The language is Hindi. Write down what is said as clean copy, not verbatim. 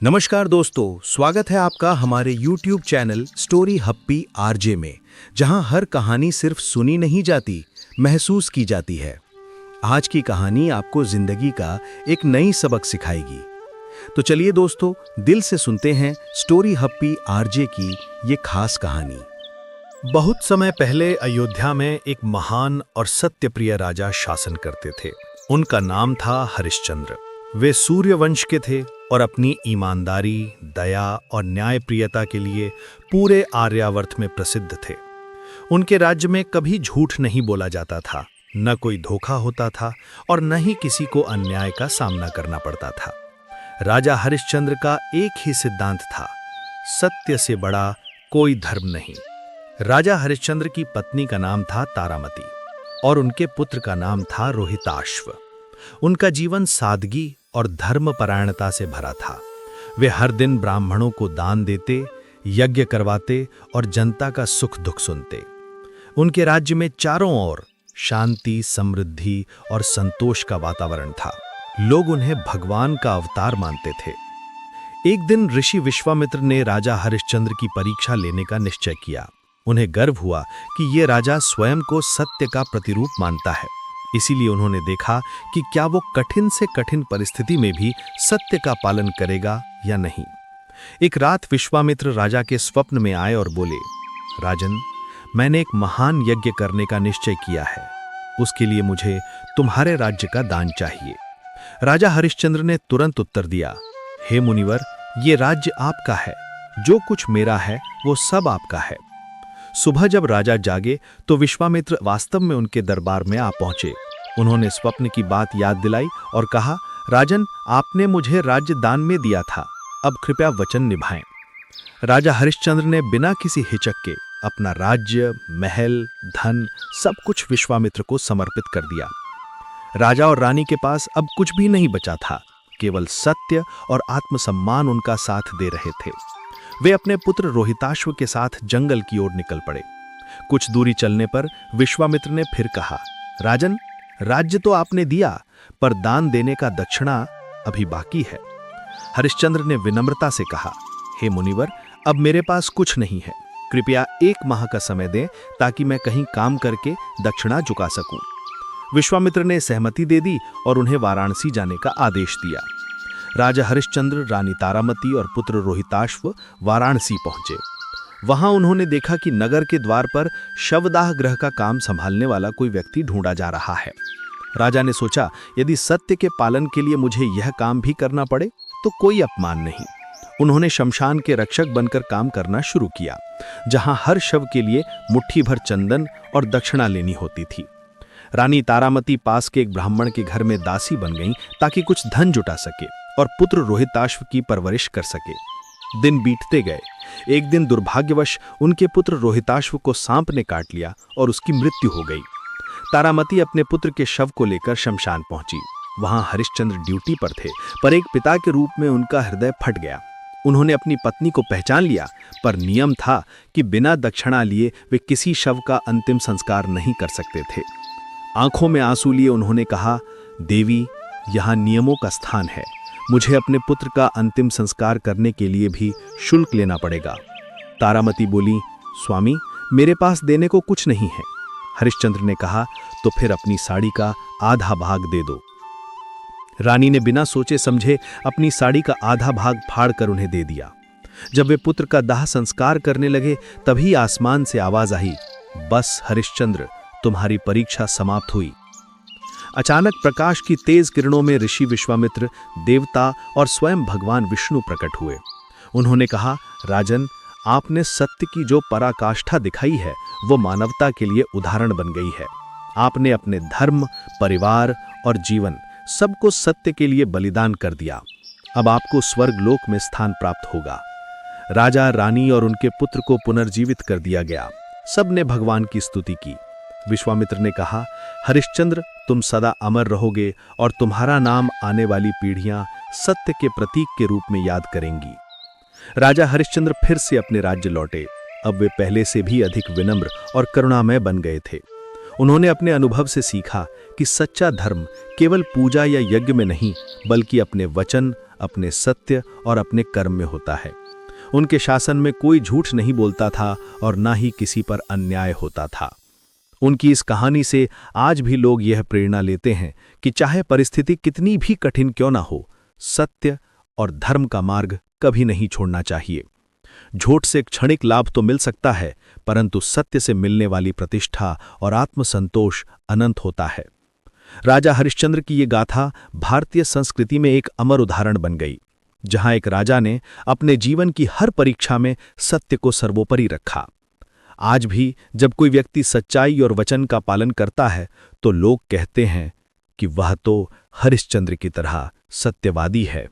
नमस्कार दोस्तों, स्वागत है आपका हमारे YouTube channel story happy RJ में, जहां हर कहानी सिर्फ सुनी नहीं जाती, महसूस की जाती है। आज की कहानी आपको जिंदगी का एक नई सबक सिखाएगी। तो चलिए दोस्तों, दिल से सुनते हैं स्टोरी हप्पी आरजे की ये खास कहानी। बहुत समय पहले अयोध्या में एक महान और सत्यप्रिय राजा शासन करते थे। उनका नाम था हरिश्चंद्र। वे सूर्यवंश के थे और अपनी ईमानदारी, दया और न्यायप्रियता के लिए पूरे आर्यावर्त में प्रसिद्ध थे। उनके राज्य में कभी झूठ नहीं बोला जाता था, न कोई धोखा होता था और न ही किसी को अन्याय का सामना करना पड़ता था। राजा हरिश्चंद्र का एक ही सिद्धांत था, सत्य से बड़ा कोई धर्म नहीं। राजा हरिश्चंद्र की पत्नी का नाम था तारामती और उनके पुत्र का नाम था रोहिताश्व। उनका जीवन सादगी और धर्मपरायणता से भरा था। वे हर दिन ब्राह्मणों को दान देते, यज्ञ करवाते और जनता का सुख दुख सुनते। उनके राज्य में चारों ओर शांति, समृद्धि और संतोष का वातावरण था। लोग उन्हें भगवान का अवतार मानते थे। एक दिन ऋषि विश्वामित्र ने राजा हरिश्चंद्र की परीक्षा लेने का निश्चय किया। उन्हें गर्व हुआ कि ये राजा स्वयं को सत्य का प्रतिरूप मानता है। इसीलिए उन्होंने देखा कि क्या वो कठिन से कठिन परिस्थिति में भी सत्य का पालन करेगा या नहीं। एक रात विश्वामित्र राजा के स्वप्न में आए और बोले, राजन, मैंने एक महान यज्ञ करने का निश्चय किया है। उसके लिए मुझे तुम्हारे राज्य का दान चाहिए। राजा हरिश्चंद्र ने तुरंत उत्तर दिया, हे मुनिवर, ये राज्य आपका है। जो कुछ मेरा है वो सब आपका है। सुबह जब राजा जागे तो विश्वामित्र वास्तव में उनके दरबार में आ पहुंचे। उन्होंने स्वप्न की बात याद दिलाई और कहा, राजन, आपने मुझे राज्य दान में दिया था, अब कृपया वचन निभाएं। राजा हरिश्चंद्र ने बिना किसी हिचक के अपना राज्य, महल, धन सब कुछ विश्वामित्र को समर्पित कर दिया। राजा और रानी के पास अब कुछ भी नहीं बचा था, केवल सत्य और आत्मसम्मान उनका साथ दे रहे थे। वे अपने पुत्र रोहिताश्व के साथ जंगल की ओर निकल पड़े। कुछ दूरी चलने पर विश्वामित्र ने फिर कहा, राजन, राज्य तो आपने दिया, पर दान देने का दक्षिणा अभी बाकी है। हरिश्चंद्र ने विनम्रता से कहा, हे मुनिवर, अब मेरे पास कुछ नहीं है। कृपया 1 माह का समय दें ताकि मैं कहीं काम करके दक्षिणा चुका सकूं। विश्वामित्र ने सहमति दे दी और उन्हें वाराणसी जाने का आदेश दिया। राजा हरिश्चंद्र, रानी तारामती और पुत्र रोहिताश्व वाराणसी पहुंचे। वहां उन्होंने देखा कि नगर के द्वार पर शवदाह गृह का काम संभालने वाला कोई व्यक्ति ढूंढा जा रहा है। राजा ने सोचा, यदि सत्य के पालन के लिए मुझे यह काम भी करना पड़े तो कोई अपमान नहीं। उन्होंने शमशान के रक्षक बनकर काम करना शुरू किया, जहां हर शव के लिए मुट्ठी भर चंदन और दक्षिणा लेनी होती थी। रानी तारामती पास के एक ब्राह्मण के घर में दासी बन गईं ताकि कुछ धन जुटा सके और पुत्र रोहिताश्व की परवरिश कर सके। दिन बीतते गए। एक दिन दुर्भाग्यवश उनके पुत्र रोहिताश्व को सांप ने काट लिया और उसकी मृत्यु हो गई। तारामती अपने पुत्र के शव को लेकर शमशान पहुंची। वहां हरिश्चंद्र ड्यूटी पर थे, पर एक पिता के रूप में उनका हृदय फट गया। उन्होंने अपनी पत्नी को पहचान लिया, पर नियम था कि बिना दक्षिणा लिए वे किसी शव का अंतिम संस्कार नहीं कर सकते थे। आंखों में आंसू लिए उन्होंने कहा, देवी, यहाँ नियमों का स्थान है। मुझे अपने पुत्र का अंतिम संस्कार करने के लिए भी शुल्क लेना पड़ेगा। तारामती बोली, स्वामी, मेरे पास देने को कुछ नहीं है। हरिश्चंद्र ने कहा, तो फिर अपनी साड़ी का आधा भाग दे दो। रानी ने बिना सोचे समझे अपनी साड़ी का आधा भाग फाड़कर उन्हें दे दिया। जब वे पुत्र का दाह संस्कार करने लगे तभी आसमान से आवाज आई, बस हरिश्चंद्र, तुम्हारी परीक्षा समाप्त हुई। अचानक प्रकाश की तेज किरणों में ऋषि विश्वामित्र, देवता और स्वयं भगवान विष्णु प्रकट हुए। उन्होंने कहा, राजन, आपने सत्य की जो पराकाष्ठा दिखाई है वो मानवता के लिए उदाहरण बन गई है। आपने अपने धर्म, परिवार और जीवन सबको सत्य के लिए बलिदान कर दिया। अब आपको स्वर्ग लोक में स्थान प्राप्त होगा। राजा, रानी और उनके पुत्र को पुनर्जीवित कर दिया गया। सबने भगवान की स्तुति की। विश्वामित्र ने कहा, हरिश्चंद्र, तुम सदा अमर रहोगे और तुम्हारा नाम आने वाली पीढ़ियां सत्य के प्रतीक के रूप में याद करेंगी। राजा हरिश्चंद्र फिर से अपने राज्य लौटे। अब वे पहले से भी अधिक विनम्र और करुणामय बन गए थे। उन्होंने अपने अनुभव से सीखा कि सच्चा धर्म केवल पूजा या यज्ञ में नहीं, बल्कि अपने वचन, अपने सत्य और अपने कर्म में होता है। उनके शासन में कोई झूठ नहीं बोलता था और ना ही किसी पर अन्याय होता था। उनकी इस कहानी से आज भी लोग यह प्रेरणा लेते हैं कि चाहे परिस्थिति कितनी भी कठिन क्यों ना हो, सत्य और धर्म का मार्ग कभी नहीं छोड़ना चाहिए। झूठ से क्षणिक लाभ तो मिल सकता है, परंतु सत्य से मिलने वाली प्रतिष्ठा और आत्मसंतोष अनंत होता है। राजा हरिश्चंद्र की ये गाथा भारतीय संस्कृति में एक अमर उदाहरण बन गई, जहां एक राजा ने अपने जीवन की हर परीक्षा में सत्य को सर्वोपरि रखा। आज भी जब कोई व्यक्ति सच्चाई और वचन का पालन करता है तो लोग कहते हैं कि वह तो हरिश्चंद्र की तरह सत्यवादी है।